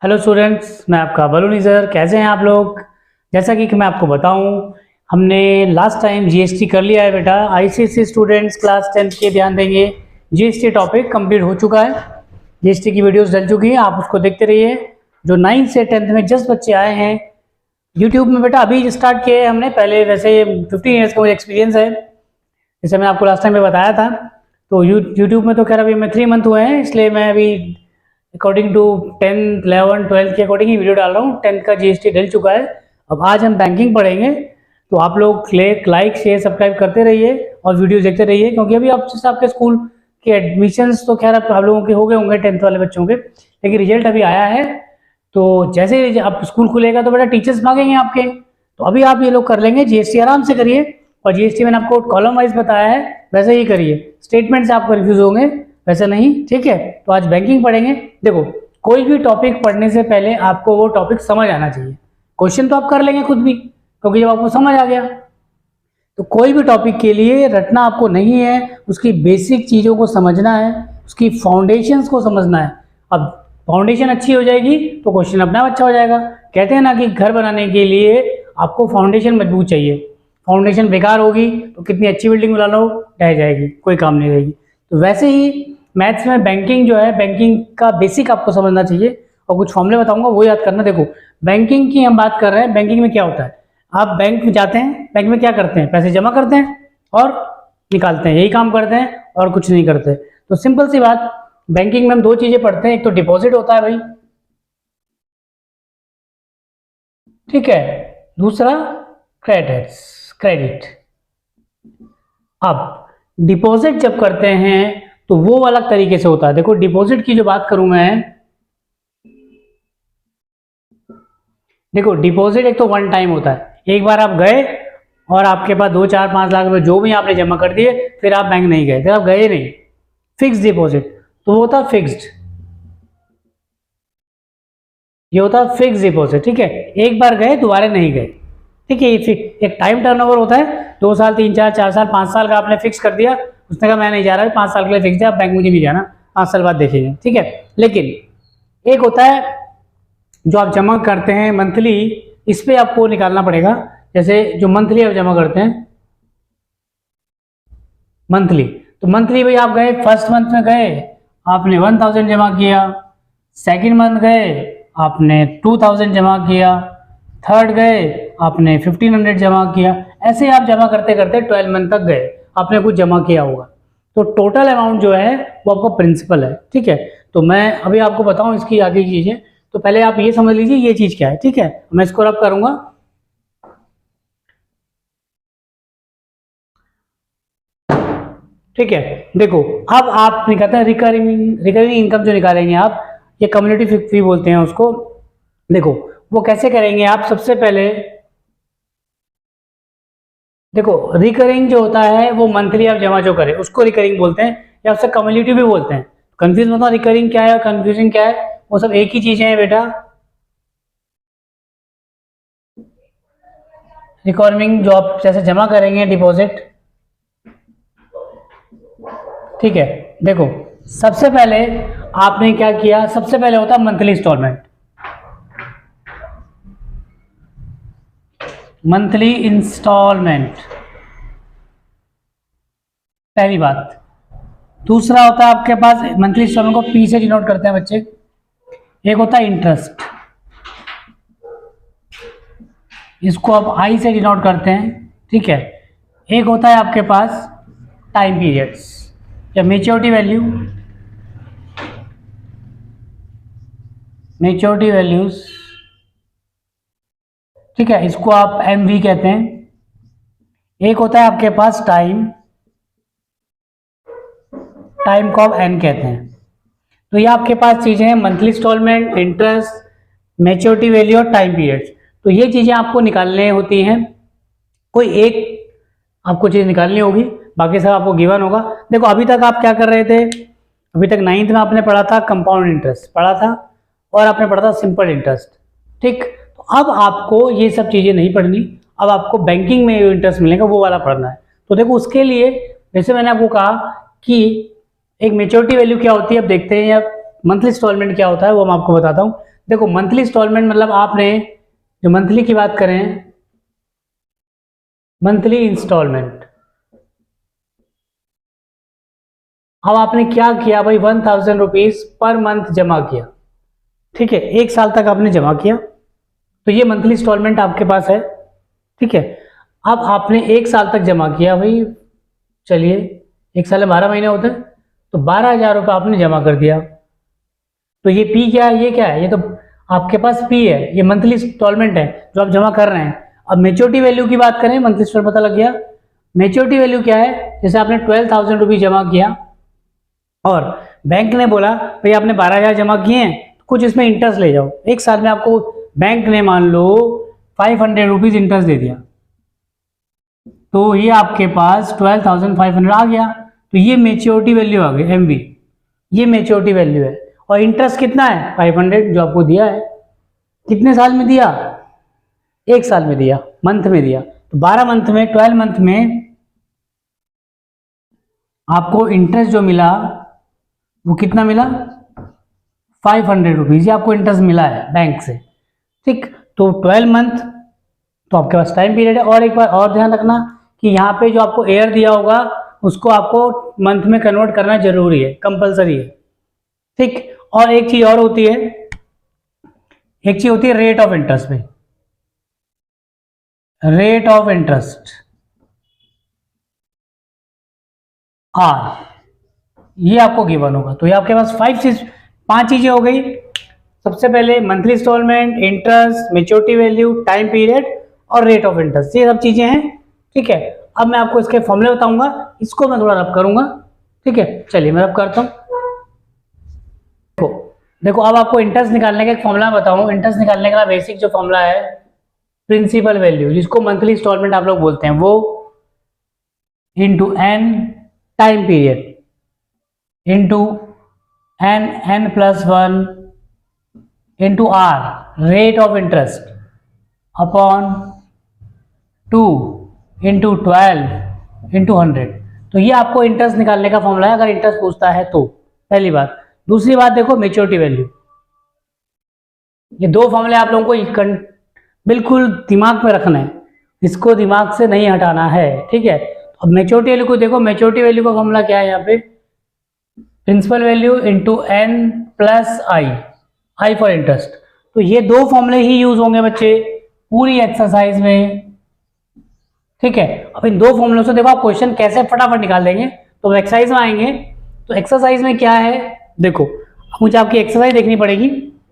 Hello students, मैं आपका Baluni sir. कैसे हैं आप लोग? जैसा कि मैं आपको बताऊं, हमने लास्ट टाइम जीएसटी कर लिया है बेटा। आईसीएसई स्टूडेंट्स क्लास 10 के ध्यान देंगे, जीएसटी टॉपिक कंप्लीट हो चुका है। जीएसटी की वीडियोस डल चुकी हैं, आप उसको देखते रहिए। जो 9th से 10th में जस्ट बच्चे आए हैं यूट्यूब में बेटा, अभी स्टार्ट किए हमने। पहले वैसे 15 ईयर्स का मुझे एक्सपीरियंस है, जैसे मैं आपको लास्ट टाइम में बताया था। तो यूट्यूब में तो खैर अभी मैं 3 मंथ हुए हैं, इसलिए मैं अभी according to 10th 11th 12th के अकॉर्डिंग ही वीडियो डाल रहा हूँ। 10th का जीएसटी डल चुका है। अब आज हम बैंकिंग पढ़ेंगे, तो आप लोग लाइक शेयर सब्सक्राइब करते रहिए और वीडियो देखते रहिए, क्योंकि अभी आप जैसे आपके स्कूल के एडमिशन्स तो खैर आप लोगों के हो गए होंगे 10th वाले बच्चों के, लेकिन रिजल्ट अभी आया है। तो जैसे ही आप स्कूल खुलेगा तो बेटा टीचर्स मांगेंगे आपके, तो अभी आप ये लोग कर लेंगे। जीएसटी आराम से करिए, और जीएसटी मैंने आपको कॉलम वाइज बताया है, वैसे ही करिए। स्टेटमेंट से आप कंफ्यूज होंगे, वैसे नहीं, ठीक है। तो आज बैंकिंग पढ़ेंगे। देखो, कोई भी टॉपिक पढ़ने से पहले आपको वो टॉपिक समझ आना चाहिए। क्वेश्चन तो आप कर लेंगे खुद भी, क्योंकि जब आपको समझ आ गया। तो कोई भी टॉपिक के लिए रटना आपको नहीं है, उसकी बेसिक चीज़ों को समझना है, उसकी फाउंडेशंस को समझना है। अब फाउंडेशन अच्छी हो जाएगी तो क्वेश्चन अपना अच्छा हो जाएगा। कहते हैं ना कि घर बनाने के लिए आपको फाउंडेशन मजबूत चाहिए। फाउंडेशन बेकार होगी तो कितनी अच्छी बिल्डिंग बना लो, ढह जाएगी, कोई काम नहीं रहेगी। तो वैसे ही मैथ्स में बैंकिंग जो है, बैंकिंग का बेसिक आपको समझना चाहिए, और कुछ फॉर्मूले बताऊंगा वो याद करना। देखो, बैंकिंग की हम बात कर रहे हैं। बैंकिंग में क्या होता है, आप बैंक में जाते हैं, बैंक में क्या करते हैं, पैसे जमा करते हैं और निकालते हैं, यही काम करते हैं और कुछ नहीं करते। तो सिंपल सी बात, बैंकिंग में हम दो चीजें पढ़ते हैं, एक तो डिपॉजिट होता है भाई, ठीक है, दूसरा क्रेडिट। अब डिपॉजिट जब करते हैं तो वो अलग तरीके से होता है। देखो, डिपॉजिट की जो बात करूं मैं, देखो डिपॉजिट एक तो वन टाइम होता है, एक बार आप गए और आपके पास 2 4 5 लाख रुपए जो भी आपने जमा कर दिए, फिर आप बैंक नहीं गए, फिर आप गए नहीं। फिक्स डिपॉजिट तो वो होता फिक्स्ड, ये होता फिक्स डिपॉजिट, ठीक है। एक बार गए, दोबारा नहीं गए, ठीक है। ये एक टाइम टर्नओवर होता है, 2 साल 3 4 4 साल 5 साल का आपने फिक्स कर दिया। उसने कहा मैं नहीं जा रहा, 5 साल के लिए फिक्स है, आप बैंक मुझे नहीं जाना, 5 साल बाद देखेंगे, ठीक है। लेकिन एक होता है जो आप जमा करते हैं मंथली, इस पे आपको निकालना पड़ेगा। जैसे जो मंथली आप जमा करते हैं, मंथली, तो मंथली भाई आप गए, फर्स्ट मंथ में गए आपने 1000 जमा किया, सेकंड मंथ गए आपने 2000 जमा किया, थर्ड गए आपने 1500 जमा किया। ऐसे आप जमा करते करते 12 मंथ तक गए, आपने कुछ जमा किया होगा। तो टोटल अमाउंट जो है वो आपका प्रिंसिपल है, ठीक है। तो मैं अभी आपको बताऊं इसकी आगे की चीजें, तो पहले आप ये समझ लीजिए ये चीज क्या है, ठीक है। मैं इसको रब करूंगा। ठीक है, देखो अब आप निकालते हैं रिकरिंग इनकम जो निकालेंगे आप, ये कम्युनिटी फी बोलते हैं उसको। देखो वो कैसे करेंगे आप, सबसे पहले देखो रिकरिंग जो होता है वो मंथली आप जमा जो करें उसको रिकरिंग बोलते हैं, या उससे कम्युनिटी भी बोलते हैं। कंफ्यूज मत हो, रिकरिंग क्या है और कंफ्यूजन क्या है, वो सब एक ही चीजें हैं बेटा। रिकरिंग जो आप जैसे जमा करेंगे डिपॉजिट, ठीक है। देखो सबसे पहले आपने क्या किया, सबसे पहले होता है मंथली इंस्टॉलमेंट, मंथली इंस्टॉलमेंट, पहली बात। दूसरा होता है आपके पास मंथली इंस्टॉलमेंट को पी से डिनोट करते हैं बच्चे, एक होता है इंटरेस्ट, इसको आप आई से डिनोट करते हैं, ठीक है। एक होता है आपके पास टाइम पीरियड्स या मेच्योरिटी वैल्यूज, ठीक है, इसको आप एमवी कहते हैं। एक होता है आपके पास टाइम को आप एन कहते हैं। तो ये आपके पास चीजें हैं, monthly installment, interest, maturity value और टाइम पीरियड्स। तो ये चीजें आपको निकालने होती हैं, कोई एक आपको चीज निकालनी होगी, बाकी सब आपको गिवन होगा। देखो अभी तक आप क्या कर रहे थे, अभी तक 9th में आपने पढ़ा था कंपाउंड इंटरेस्ट पढ़ा था, और आपने पढ़ा था सिंपल इंटरेस्ट, ठीक। तो अब आपको ये सब चीजें नहीं पढ़नी, अब आपको बैंकिंग में जो इंटरेस्ट मिलेगा वो वाला पढ़ना है। तो देखो उसके लिए, जैसे मैंने आपको कहा कि एक मेच्योरिटी वैल्यू क्या होती है, अब देखते हैं, या मंथली इंस्टॉलमेंट क्या होता है वो मैं आपको बताता हूँ। देखो मंथली इंस्टॉलमेंट मतलब आपने जो मंथली की बात करें, मंथली इंस्टॉलमेंट, अब आपने क्या किया भाई, 1000 रुपीज पर मंथ जमा किया, ठीक है, 1 साल तक आपने जमा किया, तो ये मंथली इंस्टॉलमेंट आपके पास है, ठीक है। अब आपने 1 साल तक जमा किया भाई, चलिए 1 साल में 12 महीने होते हैं, तो 12,000 रुपये आपने जमा कर दिया। तो ये पी क्या है, ये क्या है, ये तो आपके पास पी है, ये मंथली इंस्टॉलमेंट है जो आप जमा कर रहे हैं। अब मेच्योरिटी वैल्यू की बात करें, मंथली इंस्टॉलमेंट पता लग गया। मेच्योरिटी वैल्यू क्या है, जैसे आपने 12,000 रुपीज जमा किया और बैंक ने बोला भाई आपने 12,000 जमा किए हैं, तो कुछ इसमें इंटरेस्ट ले जाओ। 1 साल में आपको बैंक ने मान लो 500 रुपीज इंटरेस्ट दे दिया, तो ये आपके पास 12,500 आ गया, तो ये मेच्योरिटी वैल्यू आ गई एमवी, ये मेच्योरिटी वैल्यू है। और इंटरेस्ट कितना है, 500 जो आपको दिया है। कितने साल में दिया, 1 साल में दिया, मंथ में दिया, तो 12 मंथ में, 12 मंथ में आपको इंटरेस्ट जो मिला वो कितना मिला, 500 रुपीज, ये आपको इंटरेस्ट मिला है बैंक से, ठीक। तो 12 मंथ तो आपके पास टाइम पीरियड है। और एक बार और ध्यान रखना कि यहाँ पे जो आपको एयर दिया होगा उसको आपको मंथ में कन्वर्ट करना जरूरी है, कंपलसरी है, ठीक। और एक चीज और होती है, एक चीज होती है रेट ऑफ इंटरेस्ट में, रेट ऑफ इंटरेस्ट आर, ये आपको गिवन होगा। तो ये आपके पास 5 चीजें हो गई। सबसे पहले monthly installment, interest, maturity value, time period और रेट ऑफ इंटरेस्ट, ये सब चीजें हैं, ठीक है। अब मैं आपको इसके फॉर्मूले बताऊंगा, इसको मैं थोड़ा रब करूंगा, ठीक है। चलिए मैं रब करता हूं। देखो अब आपको इंटरेस्ट निकालने का एक फॉर्मूला बताऊं। इंटरेस्ट निकालने का बेसिक जो फॉर्मूला है, प्रिंसिपल वैल्यू, जिसको मंथली इंस्टॉलमेंट आप लोग बोलते हैं, वो into n time period into n+1 into R rate of interest upon 2 into 12 into 100। तो ये आपको इंटरेस्ट निकालने का फॉर्मूला है अगर इंटरेस्ट पूछता है तो, पहली बात। दूसरी बात देखो मेच्योरिटी वैल्यू, ये दो फॉर्मूले आप लोगों को बिल्कुल दिमाग में रखना है, इसको दिमाग से नहीं हटाना है, ठीक है। अब मेच्योरिटी वैल्यू को देखो, मेच्योरिटी वैल्यू का फॉर्मूला क्या है यहाँ पे, principal value into n+i, I for interest. तो ये दो फॉर्मूले ही यूज होंगे बच्चे पूरी एक्सरसाइज में, ठीक है। अब इन दो फॉर्मूलों से देखो आप क्वेश्चन कैसे फटाफट निकाल देंगे। तो एक्सरसाइज में आएंगे, तो एक्सरसाइज में क्या है, देखो मुझे आपकी एक्सरसाइज देखनी पड़ेगी।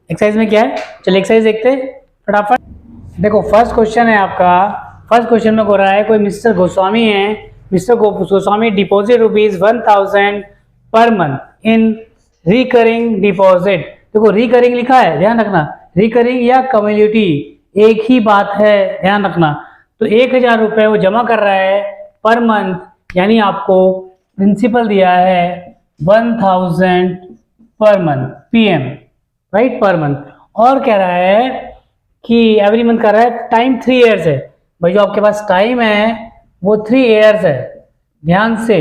एक्सरसाइज में क्या है, चलिए एक्सरसाइज देखते हैं फटाफट। देखो फर्स्ट क्वेश्चन है आपका, फर्स्ट क्वेश्चन में हो रहा है कोई मिस्टर गोस्वामी है, mister Goswami deposit ₹1000 per month in recurring deposit. देखो रिकरिंग लिखा है, ध्यान रखना, रिकरिंग या कम्युनिटी एक ही बात है, ध्यान रखना। तो 1,000 रुपये वो जमा कर रहा है पर मंथ, यानी आपको प्रिंसिपल दिया है 1000 per month PM, right, per month. और कह रहा है कि एवरी मंथ कर रहा है, टाइम 3 ईयर्स है। भाई जो आपके पास टाइम है वो 3 ईयर्स है, ध्यान से।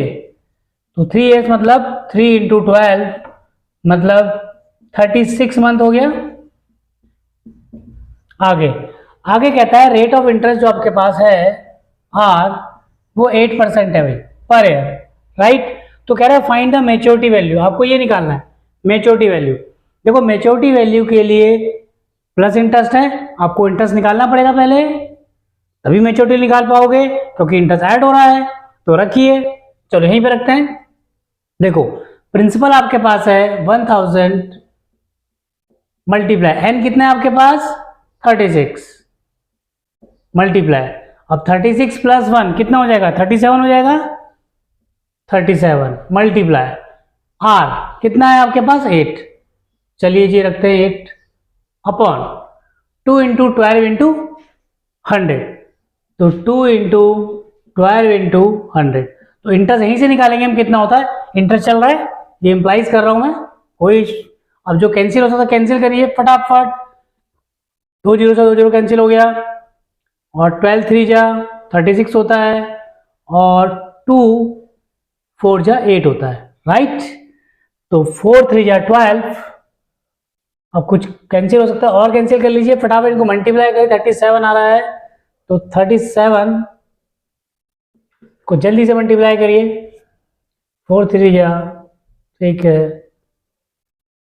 तो 3 ईयर्स मतलब 3 × 12 मतलब 36 मंथ हो गया। आगे आगे कहता है रेट ऑफ इंटरेस्ट जो आपके पास है आर, वो 8% है भाई पर ईयर, राइट। तो कह रहा है फाइंड द मेच्योरिटी वैल्यू, आपको ये निकालना है मेच्योरिटी वैल्यू। देखो मेच्योरिटी वैल्यू के लिए प्लस इंटरेस्ट है, आपको इंटरेस्ट निकालना पड़ेगा पहले, तभी मेच्योरिटी निकाल पाओगे, क्योंकि इंटरेस्ट ऐड हो रहा है। तो रखिए, चलो यहीं पे रखते हैं। देखो प्रिंसिपल आपके पास है 1000 मल्टीप्लाई एन कितना है आपके पास 36 मल्टीप्लाई, अब 36 + 1 कितना हो जाएगा 37 हो जाएगा, 37 मल्टीप्लाई आर कितना है आपके पास 8, चलिए जी रखते हैं 8 अपॉन 2 × 12 × 100। तो 2 × 12 × 100, तो इंटरेस्ट यहीं से निकालेंगे हम कितना होता है। इंटरेस्ट चल रहा है, ये इंप्लाइज कर रहा हूं मैं, कोई अब जो कैंसिल हो सकता है कैंसिल करिए फटाफट। 2 0 से 2 0 कैंसिल हो गया, और 12 3 जा 36 होता है, और 2 4 जा 8 होता है, राइट। तो 4 3 जा 12 अब कुछ कैंसिल हो सकता है और कैंसिल कर लीजिए फटाफट, इनको मल्टीप्लाई करें, 37 आ रहा है तो 37 को जल्दी से मल्टीप्लाई करिए, 4 3 जा, ठीक है,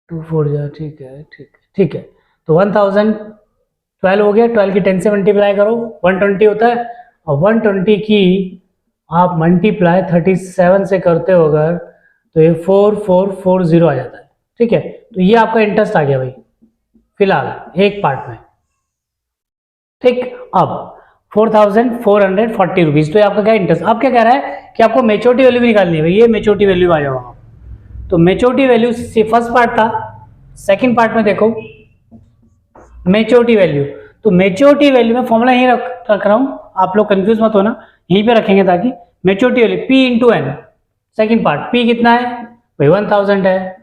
2 4 जा, ठीक है ठीक है ठीक है। तो 1012 हो गया, 12 की 10 से मल्टीप्लाई करो 120 होता है, और 120 की आप मल्टीप्लाई 37 से करते हो अगर तो ये 4440 आ जाता है, ठीक है। तो ये आपका इंटरेस्ट आ गया भाई फिलहाल एक पार्ट में, ठीक। अब 4440 रुपीज, तो ये आपका क्या इंटरेस्ट। अब क्या कह रहा है कि आपको मेच्योरिटी वैल्यू भी निकालनी है भाई, ये मेच्योरिटी वैल्यू आ जाओ। तो मेच्योरिटी वैल्यू से फर्स्ट पार्ट था, सेकंड पार्ट में देखो मेच्योरिटी वैल्यू। तो मेच्योरिटी वैल्यू में फॉर्मूला यहीं रख रहा हूं, आप लोग कंफ्यूज मत होना, यहीं पे रखेंगे ताकि maturity value P into N, second part P कितना है भाई 1000 है,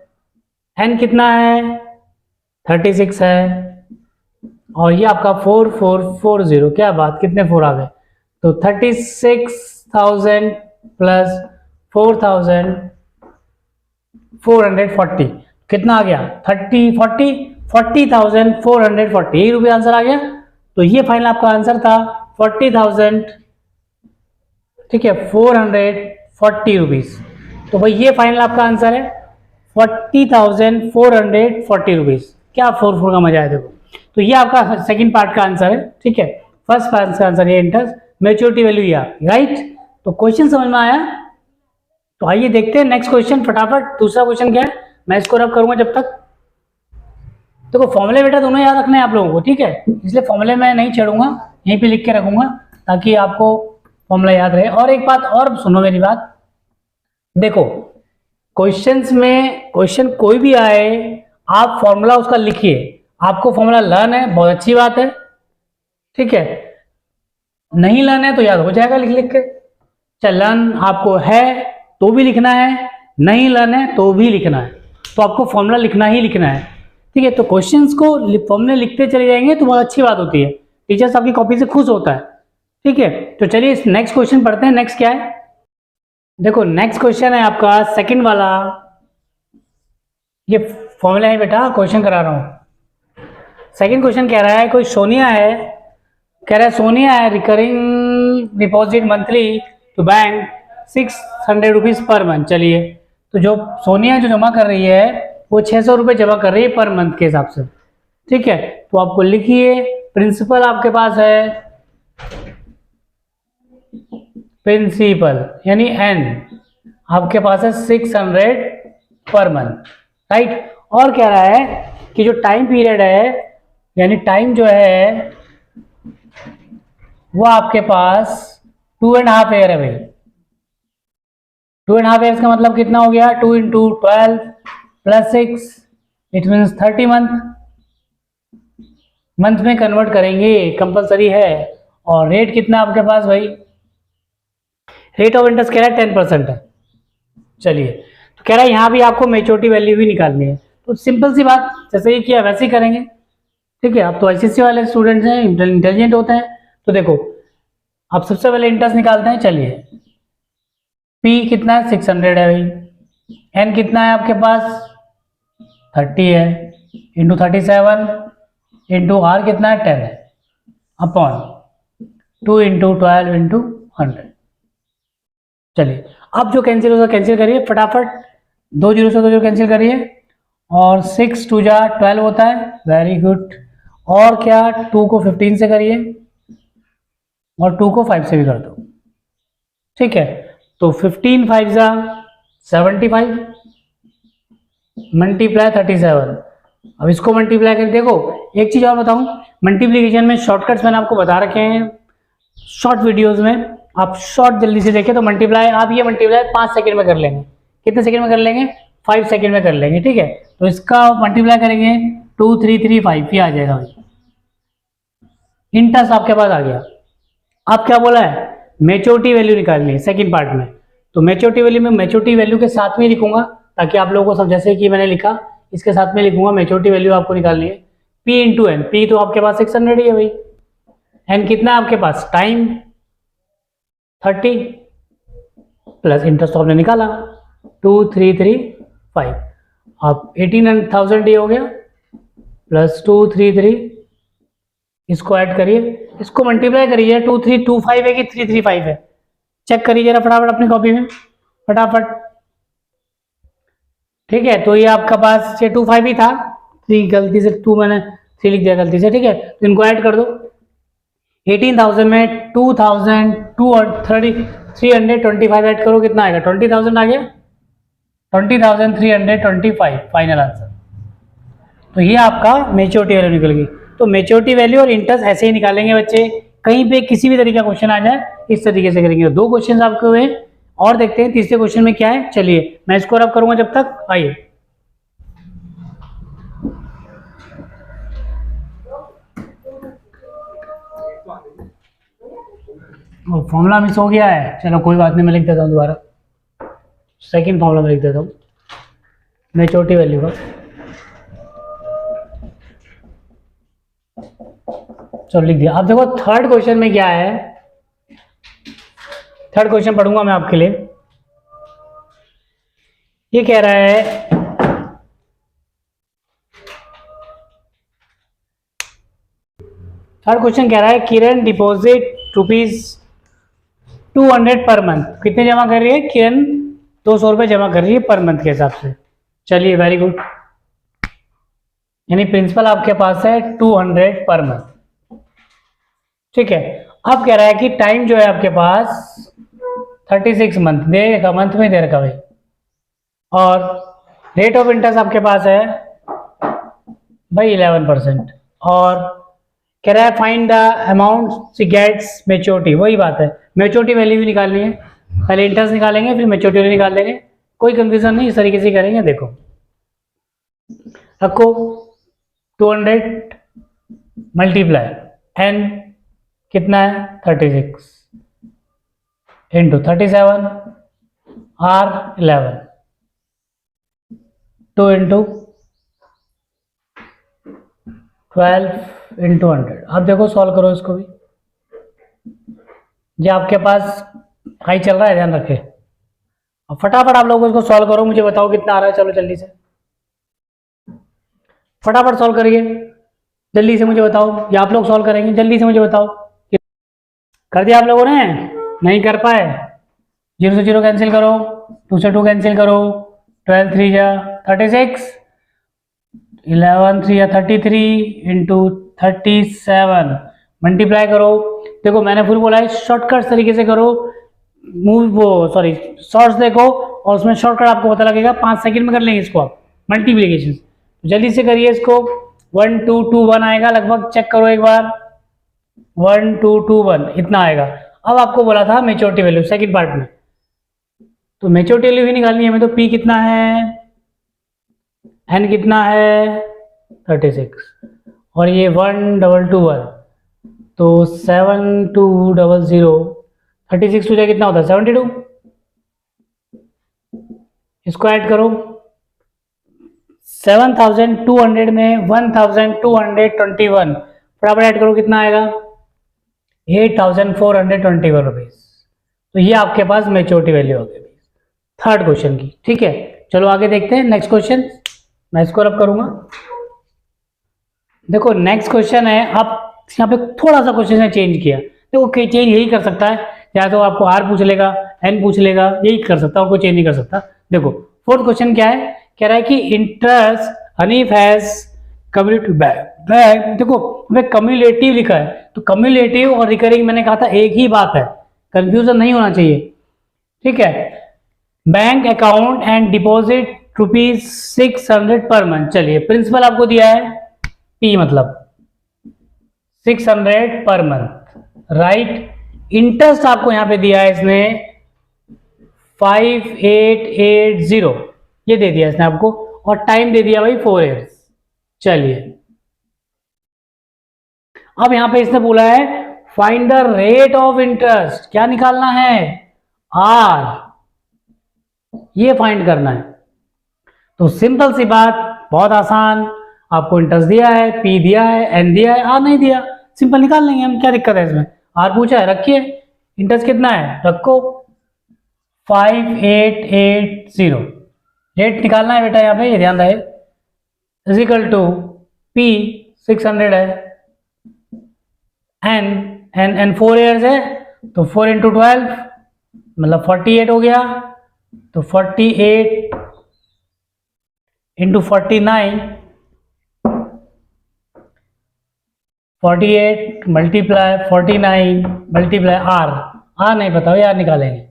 N कितना है 36 है, और ये आपका 4440, क्या बात, कितने 4 आ गए, तो 36,000 प्लस 4,440 कितना आ गया 40,440, यही रुपये आंसर आ गया। तो ये फाइनल आपका आंसर था 40,000, ठीक है, 440 रुपीज। तो भाई ये फाइनल आपका आंसर है 40,440 रुपीज। क्या 4 का मजा है देखो। तो ये आपका सेकंड पार्ट का आंसर है, ठीक है। फर्स्ट पार्ट का आंसर ये इंटरेस्ट मेच्योरिटी वैल्यू या राइट। तो क्वेश्चन समझ में आया। तो आइए देखते हैं नेक्स्ट क्वेश्चन फटाफट। दूसरा क्वेश्चन क्या है, मैं इसको रब करूंगा जब तक। देखो फॉर्मूले बेटा दोनों याद रखने हैं आप लोगों को, ठीक है, इसलिए फॉर्मूले मैं नहीं छेड़ूंगा, यहीं पे लिख के रखूंगा ताकि आपको फॉर्मूला याद रहे। और एक बात और सुनो मेरी बात, देखो क्वेश्चंस में क्वेश्चन कोई भी आए आप फॉर्मूला उसका लिखिए, आपको फॉर्मूला लर्न है बहुत अच्छी बात है, ठीक है, नहीं लर्न है तो याद हो जाएगा लिख लिख के। चाहे लर्न आपको है तो भी लिखना है, नहीं लर्न है तो भी लिखना है, तो आपको फॉर्मूला लिखना ही लिखना है, ठीक है। तो क्वेश्चंस को फॉर्मूले लिखते चले जाएंगे तो बहुत अच्छी बात होती है, टीचर्स आपकी कॉपी से खुश होता है, ठीक है। तो चलिए नेक्स्ट क्वेश्चन पढ़ते हैं। नेक्स्ट क्या है, देखो नेक्स्ट क्वेश्चन है आपका सेकंड वाला, ये फॉर्मूला है बेटा, क्वेश्चन करा रहा हूं। सेकंड क्वेश्चन कह रहा है कोई सोनिया है, कह रहा है सोनिया है recurring deposit monthly to bank 600 rupees per month. चलिए तो जो सोनिया जो जमा कर रही है वो 600 रुपये जमा कर रही है पर मंथ के हिसाब से, ठीक है। तो आपको लिखिए प्रिंसिपल आपके पास है, प्रिंसिपल यानी एन आपके पास है 600 पर मंथ, राइट। और कह रहा है कि जो टाइम पीरियड है यानी टाइम जो है वो आपके पास 2.5 ईयर है भाई। 2.5 ईयर्स का मतलब कितना हो गया, 2 into 12 plus 6 it means 30 month. Month में कन्वर्ट करेंगे कंपलसरी है। और रेट कितना आपके पास भाई, रेट ऑफ इंटरेस्ट कह रहा है 10% है। चलिए तो कह रहा है यहाँ भी आपको मेच्योरिटी वैल्यू भी निकालनी है, तो सिंपल सी बात जैसे ही किया वैसे ही करेंगे, ठीक है। आप तो आईसीएसई वाले स्टूडेंट्स हैं, इंटेलिजेंट होते हैं। तो देखो आप सबसे पहले इंटरेस्ट निकालते हैं। चलिए पी कितना है 600 है भाई, एन कितना है आपके पास 30 है, इंटू 37 इंटू आर कितना है 10 है, अपॉन 2 इंटू 12 इंटू 100। चलिए अब जो कैंसिल होगा कैंसिल करिए फटाफट, 2 जीरो से 2 जीरो कैंसिल करिए, और 6 2 जा 12 होता है, वेरी गुड। और क्या 2 को 15 से करिए और 2 को 5 से भी कर दो, ठीक है। तो 15 5 जा 75 मल्टीप्लाई 37। अब इसको मल्टीप्लाई कर देखो, एक चीज और बताऊं, मल्टीप्लीकेशन में शॉर्टकट्स मैंने आपको बता रखे हैं शॉर्ट वीडियोस में, आप शॉर्ट जल्दी से देखें। तो मल्टीप्लाई आप ये मल्टीप्लाई 5 सेकंड में कर लेंगे, कितने सेकंड में कर लेंगे 5 सेकंड में कर लेंगे, ठीक है। तो इसका मल्टीप्लाई करेंगे 2 3 3 5 ये आ जाएगा भाई, इंटरेस्ट आपके पास आ गया। आप क्या बोला है मेच्योरिटी वैल्यू निकालनी है सेकंड पार्ट में, तो मेच्योरिटी वैल्यू में मेच्योरिटी वैल्यू के साथ में लिखूंगा ताकि आप लोगों को सब, जैसे कि मैंने लिखा इसके साथ में लिखूंगा मेच्योरिटी वैल्यू आपको निकालनी है। पी इंटू एन, पी तो आपके पास 600 ही है भाई, एन कितना है आपके पास टाइम 30 प्लस इंटरेस्ट तो आपने निकाला 2 3 3 5, अब 18,000 ये हो गया, +233, इसको ऐड करिए, इसको मल्टीप्लाई करिए। 2325 है कि 335 है, चेक करिए जरा फटाफट अपनी कॉपी में, फटाफट। ठीक है, तो ये आपका पास ये 25 ही था, 3 गलती से 2 मैंने 3 लिख दिया गलती से। ठीक है, तो इनको ऐड कर दो। 18,000 में 2,325 ऐड करो, कितना आएगा? 20,000 आ गया, 20,325 फाइनल आंसर। तो ये आपका मेच्योरिटी वैल्यू निकल गई। तो मेच्योरिटी वैल्यू और इंटरेस्ट ऐसे ही निकालेंगे बच्चे, कहीं पे किसी भी तरीके का क्वेश्चन आ जाए इस तरीके से करेंगे। 2 क्वेश्चन आपके हुए, और देखते हैं तीसरे क्वेश्चन में क्या है। चलिए मैं इसको रब करूंगा जब तक, आइए। फॉर्मूला मिस हो गया है, चलो कोई बात नहीं, मैं लिख देता हूँ दोबारा। सेकंड फॉर्मूला में लिख देता हूँ मेच्योरिटी वैल्यू का। चलो लिख दिया। अब देखो थर्ड क्वेश्चन में क्या है, थर्ड क्वेश्चन पढ़ूंगा मैं आपके लिए। ये कह रहा है थर्ड क्वेश्चन कह रहा है किरण डिपॉजिट ₹200 पर मंथ। कितने जमा कर रही है किरण? 200 रुपये जमा कर रही है पर मंथ के हिसाब से। चलिए वेरी गुड, यानी प्रिंसिपल आपके पास है 200 पर मंथ। ठीक है, अब कह रहा है कि टाइम जो है आपके पास 36 मंथ दे रखा, मंथ में दे रखा भाई, और रेट ऑफ इंटरेस्ट आपके पास है भाई 11%, और कह रहा है find the amount she gets maturity. वही बात है, मेच्योरिटी वैल्यू भी निकालनी है, पहले इंटरेस्ट निकालेंगे फिर मेच्योरिटी वैल्यू निकाल लेंगे, कोई कंफ्यूजन नहीं, इस तरीके से करेंगे। देखो रखो 200 मल्टीप्लाई एन कितना है 36 इंटू 37 आर 11 2 इंटू 12 इंटू 100। अब देखो सॉल्व करो इसको भी, ये आपके पास हाई चल रहा है, ध्यान रखे। अब फटाफट आप लोग इसको सॉल्व करो, मुझे बताओ कितना आ रहा है। चलो जल्दी से फटाफट सॉल्व करिए, जल्दी से मुझे बताओ, या आप लोग सॉल्व करेंगे? जल्दी से मुझे बताओ। कर दिया आप लोगों ने? नहीं कर पाए? 0 से 0 कैंसिल करो, 2 से 2 कैंसिल करो, 12 3 जा 36, 11 3 या 33 इंटू 37 मल्टीप्लाई करो। देखो मैंने फिर बोला है शॉर्टकट तरीके से करो, सॉरी शॉर्ट्स देखो और उसमें शॉर्टकट आपको पता लगेगा, 5 सेकंड में कर लेंगे इसको आप मल्टीप्लीकेशन। जल्दी से करिए इसको, 1 2 2 1 आएगा लगभग, चेक करो एक बार, 1 2 2 1 इतना आएगा। अब आपको बोला था मेच्योरिटी वैल्यू सेकंड पार्ट में, तो मेच्योरिटी वैल्यू भी निकालनी है हमें। तो पी कितना है, एन कितना है 36, और ये 1221, तो 7200, 36 टू कितना होता है 72, इसको ऐड करो। 7200 में 1221 बराबर ऐड करो, कितना आएगा 8421 रुपीज। तो ये आपके पास मेच्योरिटी वैल्यू हो गई थर्ड क्वेश्चन की। ठीक है, चलो आगे देखते हैं नेक्स्ट क्वेश्चन, मैं इसको रब करूंगा। देखो नेक्स्ट क्वेश्चन है, आप यहाँ पे थोड़ा सा क्वेश्चन चेंज किया। देखो चेंज यही कर सकता है, या तो आपको आर पूछ लेगा, एन पूछ लेगा, यही कर सकता है और कोई चेंज नहीं कर सकता। देखो फोर्थ क्वेश्चन क्या है, कह रहा है कि interest Hanif has cumulative back. देखो हमें कम्युलेटिव लिखा है, तो कम्युलेटिव और रिकरिंग मैंने कहा था एक ही बात है, कंफ्यूजन नहीं होना चाहिए। ठीक है, बैंक अकाउंट एंड डिपॉजिट ₹600 पर मंथ। चलिए प्रिंसिपल आपको दिया है पी मतलब 600 पर मंथ, राइट। इंटरेस्ट आपको यहां पे दिया है इसने 5880, ये दे दिया इसने आपको, और टाइम दे दिया भाई 4 years। चलिए अब यहां पे इसने बोला है find the rate of interest, क्या निकालना है आर, ये फाइंड करना है। तो सिंपल सी बात, बहुत आसान, आपको इंटरेस्ट दिया है, पी दिया है, एन दिया है, आर नहीं दिया, सिंपल निकाल लेंगे हम, क्या दिक्कत है इसमें। आर पूछा है रखिए, इंटरेस्ट कितना है रखो 5880, रेट निकालना है बेटा यहाँ पे, ध्यान रहे, इजिकल टू P 600 है, N 4 ईयर्स है, तो 4 इंटू 12 मतलब 48 हो गया, तो 48 इंटू 49, 48 मल्टीप्लाई 49 मल्टीप्लाई आर नहीं पता हो यार, निकालेंगे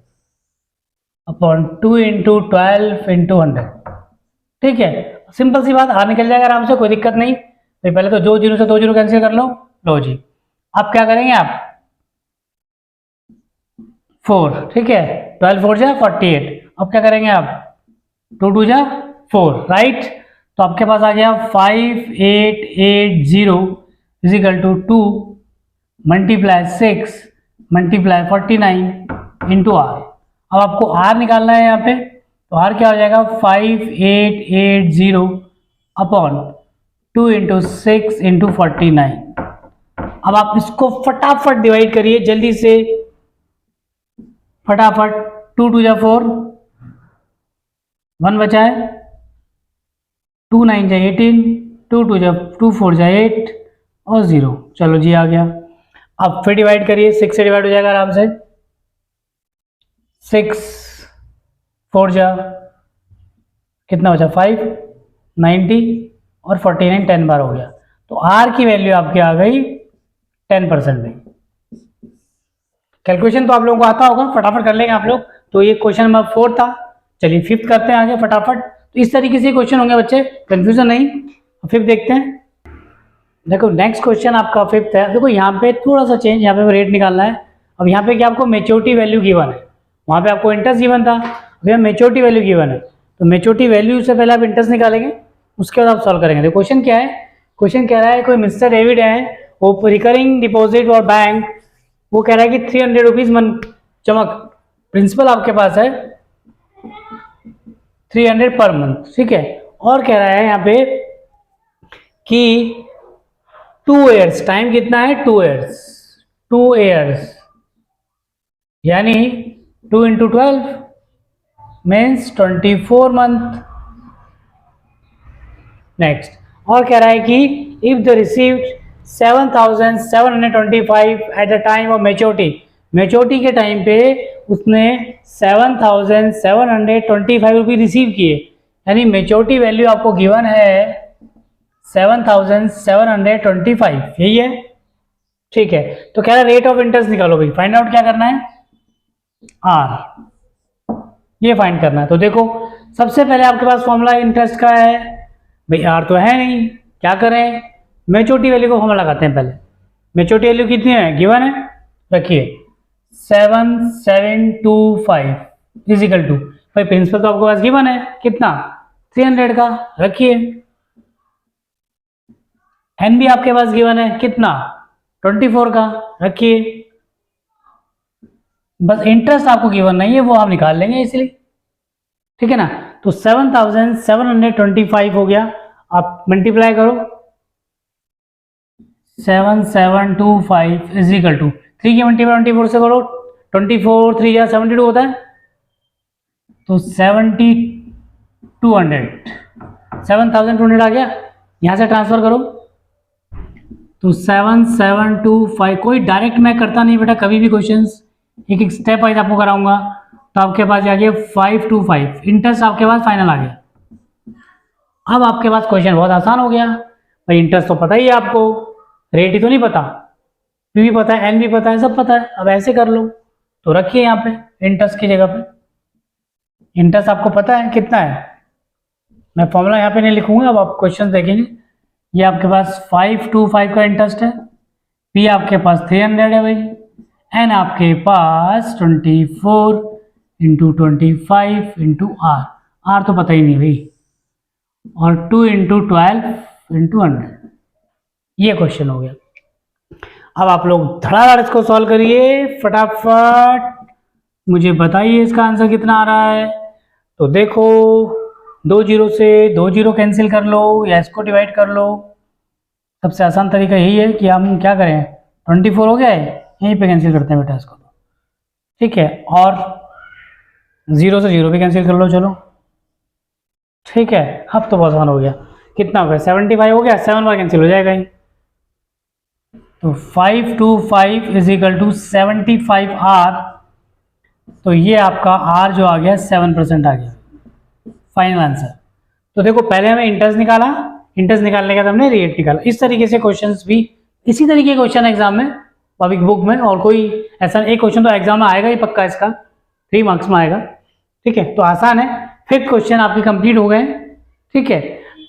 अपॉन 2 इंटू 12 इंटू 100। ठीक है, सिंपल सी बात, आर निकल जाएगा आराम से, कोई दिक्कत नहीं। तो पहले तो जो जीरो से 2 जीरो कैंसिल कर लो जी। अब क्या करेंगे आप 4, ठीक है, 12 4 जा 48। अब क्या करेंगे आप 2 2 जा 4, राइट। तो आपके पास आ गया 5880 is equal to 2 multiply 6 multiply 49 into R. अब आपको आर निकालना है यहाँ पे, तो आर क्या हो जाएगा 5880 अपॉन 2 इंटू 6 इंटू 49। अब आप इसको फटाफट डिवाइड करिए जल्दी से, फटाफट। 2 2 जा 4, 1 बचा है, 2 9 जा 18, 2 2 जा 2 4 जा 8 और 0। चलो जी आ गया। अब फिर डिवाइड करिए, 6 से डिवाइड हो जाएगा आराम से, 6 4 जा कितना बचा 5 90 और 49 10 बार हो गया। तो आर की वैल्यू आपकी आ गई 10% में। कैलकुलेशन तो आप लोगों को आता होगा, फटाफट कर लेंगे आप लोग। तो ये क्वेश्चन नंबर 4 था। चलिए 5th करते हैं आगे फटाफट। तो इस तरीके से क्वेश्चन होंगे बच्चे, कंफ्यूजन नहीं। 5th देखते हैं। देखो नेक्स्ट क्वेश्चन आपका 5th है। देखो यहाँ पे थोड़ा सा चेंज, यहाँ पे रेट निकालना है। अब यहाँ पे क्या आपको मेच्योरिटी वैल्यू गिवन है, वहाँ पे आपको इंटरेस्ट गिवन था, अब यहाँ मेच्योरिटी वैल्यू गिवन है। तो मेच्योरिटी वैल्यू से पहले आप इंटरेस्ट निकालेंगे, उसके बाद आप सॉल्व करेंगे। तो क्वेश्चन क्या है, क्वेश्चन कह रहा है कोई मिस्टर डेविड है, वो रिकरिंग डिपॉजिट और बैंक, वो कह रहा है कि 300 रुपीज मन चमक, प्रिंसिपल आपके पास है 300 पर मंथ, ठीक है। और कह रहा है यहाँ पे कि 2 ईयर्स, टाइम कितना है 2 ईयर्स, 2 ईयर्स यानी 2 इंटू 12 मीन्स 24 मंथ। नेक्स्ट, और कह रहा है कि if the received 7,725 at the time of maturity, maturity के टाइम पे उसने 7,725 रुपये रिसीव किए, यानी मेच्योरिटी वैल्यू आपको गिवन है 7,725, यही है, ठीक है। तो कह रहा है रेट ऑफ इंटरेस्ट निकालो भाई, फाइंड आउट क्या करना है, आर, ये फाइंड करना है। तो देखो सबसे पहले आपके पास फॉर्मूला इंटरेस्ट का है भाई, आर तो है नहीं, क्या करें, मेच्योरिटी वैल्यू को फॉर्मूला लगाते हैं पहले। मेच्योरिटी वैल्यू कितनी है, गिवन है, रखिए 7,725 इजिकल टू, भाई प्रिंसिपल तो आपके पास गिवन है कितना 300 का, रखिए। एन भी आपके पास गिवन है कितना 24 का, रखिए। बस इंटरेस्ट आपको गिवन नहीं है, वो हम निकाल लेंगे इसलिए, ठीक है ना। तो 7,725 हो गया, आप मल्टीप्लाई करो 7,725 इजिकल टू 3 की मल्टीप्लाई 24 से करो, 24 3 या 72 होता है, तो 7,200 आ गया। यहाँ से ट्रांसफर करो तो 7,725, कोई डायरेक्ट मैं करता नहीं बेटा कभी भी, क्वेश्चंस एक एक स्टेप वाइज आपको कराऊंगा। तो आपके पास आ गया 525, इंटरेस्ट आपके पास फाइनल आ गया। अब आपके पास क्वेश्चन बहुत आसान हो गया भाई, इंटरेस्ट तो पता ही है आपको, रेट ही तो नहीं पता, पी भी पता है, एन भी पता है, सब पता है। अब ऐसे कर लो, तो रखिए यहाँ पे इंटरेस्ट की जगह पे, इंटरेस्ट आपको पता है कितना है, मैं फॉर्मूला यहाँ पे नहीं लिखूंगा, अब आप क्वेश्चन देखेंगे। ये आपके पास 525 का इंटरेस्ट है, पी आपके पास 300 है भाई, एन आपके पास 24 इंटू 25 इंटू आर, आर तो पता ही नहीं भाई, और 2 इंटू 12 इंटू 100, ये क्वेश्चन हो गया। अब आप लोग धड़ाधड़ इसको सॉल्व करिए फटाफट, मुझे बताइए इसका आंसर कितना आ रहा है। तो देखो 2 जीरो से 2 जीरो कैंसिल कर लो या इसको डिवाइड कर लो, सबसे आसान तरीका यही है कि हम क्या करें, 24 हो गया है, यहीं पे कैंसिल करते हैं बेटा इसको, ठीक है। और 0 से 0 भी कैंसिल कर लो, चलो ठीक है। अब तो बहुत आसान हो गया, कितना हो गया 75 हो गया, 7 बार कैंसिल हो जाएगा ये। तो 5 to 5 is equal to 75 R, तो ये आपका आर जो आ गया 7% आ गया फाइनल आंसर। तो देखो पहले हमें इंटरेस्ट निकाला, इंटरेस्ट निकालने के बाद हमने रेट निकाला। इस तरीके से क्वेश्चंस भी, इसी तरीके के क्वेश्चन एग्जाम में पब्लिक बुक में, और कोई ऐसा एक क्वेश्चन तो एग्जाम में आएगा ही पक्का, इसका 3 मार्क्स में आएगा। ठीक है, तो आसान है। 5 क्वेश्चन आपके कंप्लीट हो गए। ठीक है,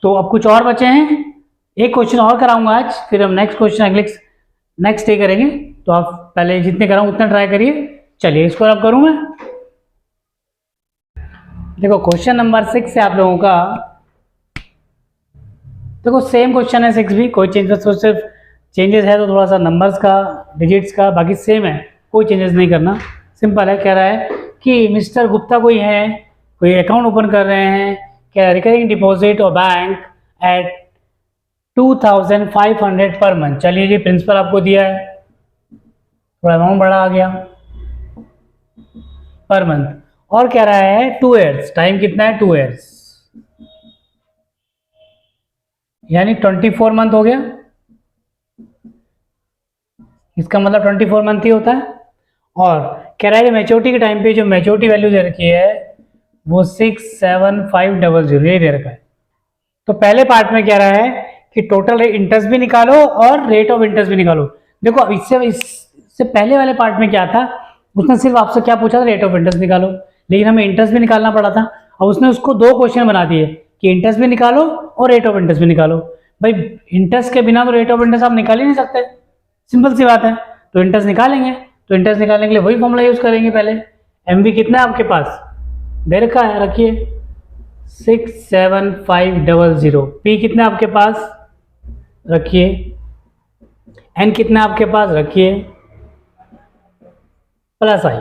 तो अब कुछ और बचे हैं, एक क्वेश्चन और कराऊंगा आज, फिर हम नेक्स्ट क्वेश्चन अगले नेक्स्ट डे करेंगे। तो आप पहले जितने कराऊं उतना ट्राई करिए। चलिए इसको अब करूं मैं। देखो क्वेश्चन नंबर 6 है आप लोगों का। देखो सेम क्वेश्चन है 6 भी, कोई चेंजेस, तो सिर्फ चेंजेस है तो थोड़ा सा नंबर्स का, डिजिट्स का, बाकी सेम है, कोई चेंजेस नहीं करना। सिंपल है। कह रहा है कि मिस्टर गुप्ता कोई है, कोई अकाउंट ओपन कर रहे हैं, क्या रिकरिंग डिपॉजिट और बैंक एट 2500 पर मंथ। चलिए जी, प्रिंसिपल आपको दिया है, थोड़ा अमाउंट बड़ा आ गया पर मंथ, और कह रहा है 2 ईयर्स, टाइम कितना है 2 ईयर्स, यानी 24 मंथ हो गया। इसका मतलब 24 मंथ ही होता है। और कह रहा है कि मैच्योरिटी के टाइम पे जो मैच्योरिटी वैल्यू दे रखी है वो 67500 ये दे रखा है। तो पहले पार्ट में कह रहा है कि टोटल इंटरेस्ट भी निकालो और रेट ऑफ इंटरेस्ट भी निकालो। देखो इससे पहले वाले पार्ट में क्या था, उसने सिर्फ आपसे क्या पूछा था, रेट ऑफ इंटरेस्ट निकालो, लेकिन हमें इंटरेस्ट भी निकालना पड़ा था। और उसने उसको 2 क्वेश्चन बना दिए कि इंटरेस्ट भी निकालो और रेट ऑफ इंटरेस्ट भी निकालो। भाई इंटरेस्ट के बिना तो रेट ऑफ इंटरेस्ट आप निकाल ही नहीं सकते, सिंपल सी बात है। तो इंटरेस्ट निकालेंगे, तो इंटरेस्ट निकालने के लिए वही फॉर्मूला यूज करेंगे। पहले एमवी कितना है आपके पास, दे रखा है, रखिए 67500। पी कितना आपके पास, रखिए। एन कितना आपके पास, रखिए, प्लस आई,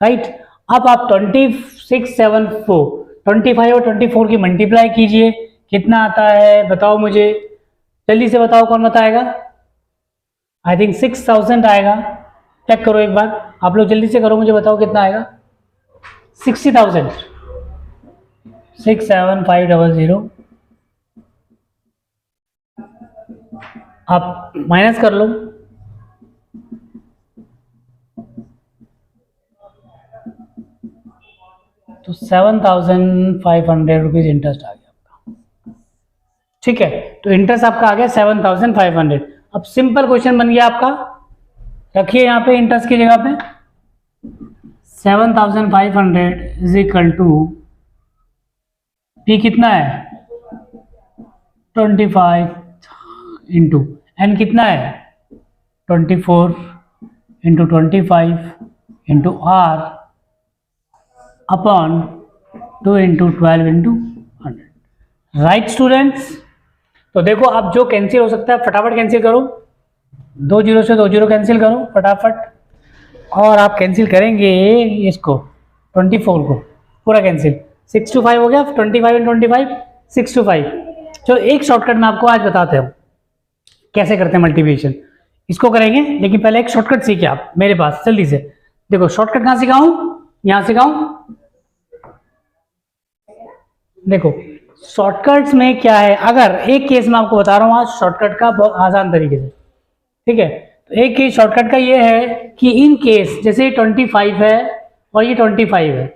राइट। अब आप 2674 25 और 24 की मल्टीप्लाई कीजिए, कितना आता है बताओ मुझे, जल्दी से बताओ, कौन बताएगा। आई थिंक 6000 आएगा। चेक करो एक बार, आप लोग जल्दी से करो, मुझे बताओ कितना आएगा। 60,000, 67500 आप माइनस कर लो, तो 7500 रुपीज इंटरेस्ट आ गया आपका। ठीक है, तो इंटरेस्ट आपका आ गया 7500। अब सिंपल क्वेश्चन बन गया आपका, रखिए यहाँ पे इंटरेस्ट की जगह पे 7500 इज इक्वल टू पी कितना है 25 इंटू एन कितना है 24 into 25 into R upon 2 into 12 into 100। Right students, तो देखो अब जो कैंसिल हो सकता है फटाफट कैंसिल करो, 2 जीरो से 2 जीरो कैंसिल करो फटाफट। और आप कैंसिल करेंगे इसको 24 को पूरा कैंसिल, 6 to 5 हो गया, 25 एंड 25 6 to 5। चलो एक शॉर्टकट में आपको आज बताते हैं कैसे करते हैं मल्टीप्लिकेशन, इसको करेंगे, लेकिन पहले एक शॉर्टकट सीखिए आप मेरे पास जल्दी से। देखो शॉर्टकट कहाँ सिखाऊं, यहाँ सिखाऊं। देखो शॉर्टकट्स में क्या है, अगर एक केस में आपको बता रहा हूं आज शॉर्टकट का बहुत आसान तरीके से, ठीक है। तो एक केस शॉर्टकट का ये है कि इन केस जैसे 25 है और ये 25 है,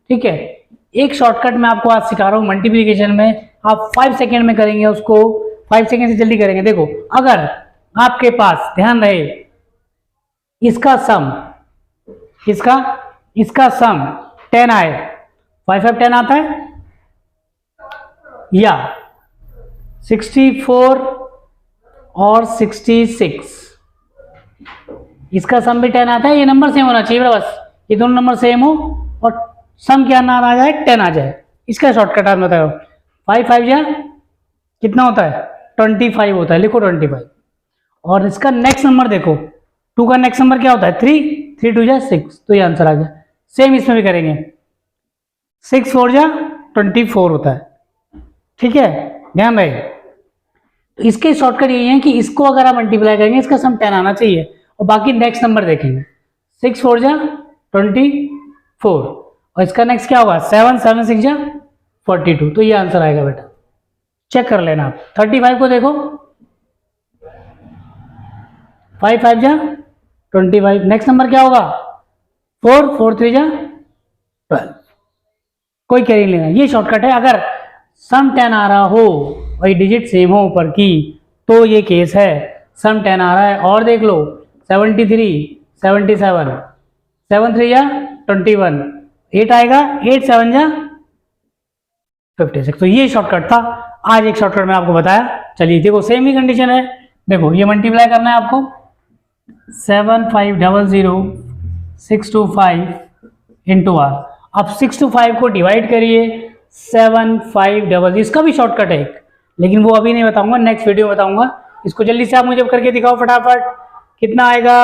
ठीक है, एक शॉर्टकट मैं आपको आज सिखा रहा हूं मल्टीप्लिकेशन में, आप 5 सेकेंड में करेंगे उसको, 5 सेकेंड से जल्दी करेंगे। देखो अगर आपके पास, ध्यान रहे, इसका सम, इसका सम 10 आए, 5 5 10 आता है, या 64 और 66, इसका सम भी 10 आता है, ये नंबर सेम होना चाहिए बस, ये दोनों नंबर सेम हो और सम क्या ना आ जाए 10 आ जाए, इसका शॉर्टकट आप बताओ। 5 5 जा कितना होता है 25 होता है, लिखो 25। और इसका नेक्स्ट नंबर देखो, 2 का नेक्स्ट नंबर क्या होता है 3, 3 2 जा 6, तो ये आंसर आ गया। सेम इसमें भी करेंगे, 6 4 जा 24 होता है, ठीक है, ध्यान रहे। इसके शॉर्टकट यही है कि इसको अगर आप मल्टीप्लाई करेंगे इसका सम 10 आना चाहिए, और बाकी नेक्स्ट नंबर देखेंगे, 6 4 जा 24 और इसका नेक्स्ट क्या होगा 7 7 6 जा 42, तो ये आंसर आएगा बेटा। चेक कर लेना आप। 35 को देखो, 5 5 जा 25। नेक्स्ट नंबर क्या होगा? 4 4 3 जा 12। कोई कैरी नहीं लेना, ये शॉर्टकट है। अगर सम 10 आ रहा हो, वही डिजिट सेम हो ऊपर की, तो ये केस है। सम 10 आ रहा है और देख लो 73 77, 7 3 जा 21, 8 आएगा, 8 7 जा 56। तो ये शॉर्टकट था। आज एक शॉर्टकट मैंने आपको बताया। चलिए देखो, सेम ही कंडीशन है। देखो ये मल्टीप्लाई करना है आपको, 7500 625 इंटू आर। अब 6 to 5 को डिवाइड करिए 7500। इसका भी शॉर्टकट है, लेकिन वो अभी नहीं बताऊंगा, नेक्स्ट वीडियो में बताऊंगा। इसको जल्दी से आप मुझे करके दिखाओ फटाफट। कितना आएगा?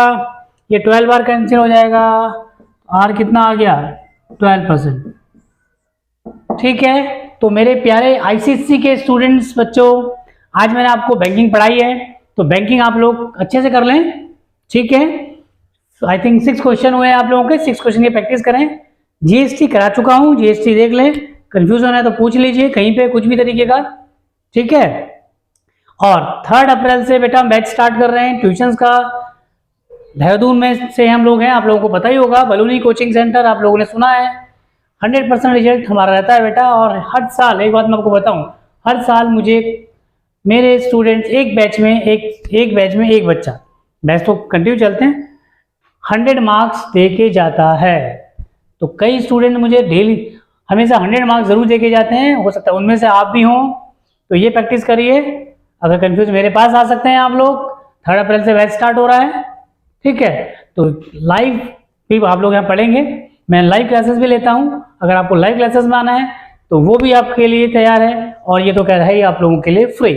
ये 12 बार कैंसिल हो जाएगा। आर कितना आ गया? 12%। ठीक है, तो मेरे प्यारे आईसीएससी के स्टूडेंट्स बच्चों, आज मैंने आपको बैंकिंग पढ़ाई है, तो बैंकिंग आप लोग अच्छे से कर लें। ठीक है, आई थिंक 6 क्वेश्चन हुए आप लोगों के। 6 क्वेश्चन की प्रैक्टिस करें। जीएसटी करा चुका हूं, जीएसटी देख लें। कंफ्यूजन है तो पूछ लीजिए कहीं पे, कुछ भी तरीके का। ठीक है, और 3 अप्रैल से बेटा हम बैच स्टार्ट कर रहे हैं ट्यूशंस का। देहरादून में से हम लोग हैं, आप लोगों को पता ही होगा, बलूनी कोचिंग सेंटर आप लोगों ने सुना है। 100% रिजल्ट हमारा रहता है बेटा। और हर साल एक बात मैं आपको बताऊं, हर साल मुझे मेरे स्टूडेंट्स एक बैच में एक बच्चा, बैच तो कंटिन्यू चलते हैं, 100 मार्क्स दे के जाता है। तो कई स्टूडेंट मुझे डेली हमेशा 100 मार्क्स जरूर दे के जाते हैं। हो सकता है उनमें से आप भी हों, तो ये प्रैक्टिस करिए। अगर कंफ्यूज मेरे पास आ सकते हैं आप लोग। 3 अप्रैल से बैच स्टार्ट हो रहा है। ठीक है, तो लाइव भी आप लोग यहाँ पढ़ेंगे। मैं लाइव क्लासेस भी लेता हूँ। अगर आपको लाइव क्लासेस में आना है तो वो भी आपके लिए तैयार है, और ये तो कह रहा है आप लोगों के लिए फ्री।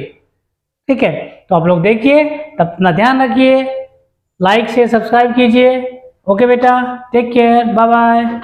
ठीक है, तो आप लोग देखिए, तब अपना ध्यान रखिए, लाइक शेयर सब्सक्राइब कीजिए। ओके बेटा, टेक केयर, बाय बाय।